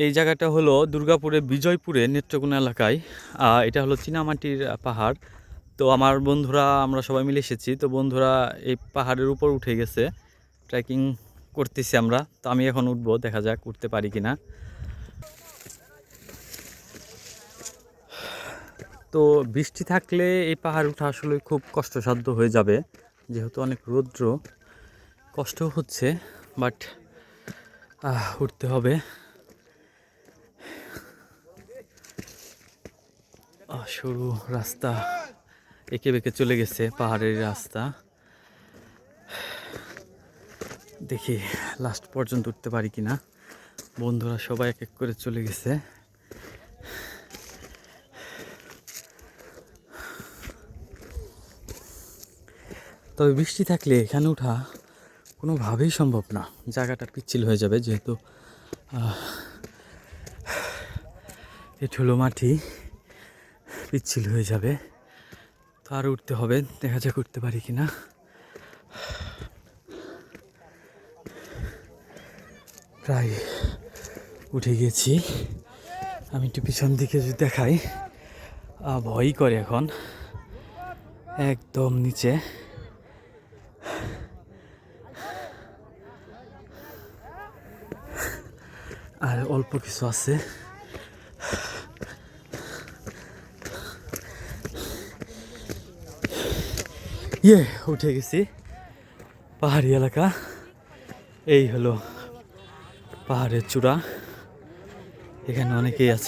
এই জায়গাটা হলো দুর্গাপুরের বিজয়পুরে নেত্রকোনা এলাকায়। এটা হলো চীনামাটির পাহাড়। তো আমার বন্ধুরা আমরা সবাই মিলে এসেছি। তো বন্ধুরা এই পাহাড়ের উপর উঠে গেছে, ট্রেকিং করতেছি আমরা। তো আমি এখন উঠবো, দেখা যাক উঠতে পারি কিনা। তো বৃষ্টি থাকলে এই পাহাড় ওঠা আসলে খুব কষ্টসাধ্য হয়ে যাবে, যেহেতু অনেক রৌদ্র, কষ্ট হচ্ছে, বাট উঠতে হবে। সরু রাস্তা, এঁকে বেঁকে চলে গেছে পাহাড়ের রাস্তা। দেখি লাস্ট পর্যন্ত উঠতে পারি কিনা। বন্ধুরা সবাই এক এক করে চলে গেছে। তবে বৃষ্টি থাকলে এখানে ওঠা কোনোভাবেই সম্ভব না, জায়গাটা পিচ্ছিল হয়ে যাবে, যেহেতু এঁঠুলো মাটি, পিচ্ছিল হয়ে যাবে। তো আর উঠতে হবে, দেখা যাক উঠতে পারি কিনা। প্রায় উঠে গেছি। আমি একটু পিছন দিকে যদি দেখাই, ভয়ই করে এখন। একদম নিচে, আর অল্প কিছু আছে। উঠে গেছি পাহাড়ি এলাকা। এই হলো পাহাড়ের চূড়া, এখানে অনেকেই আছে।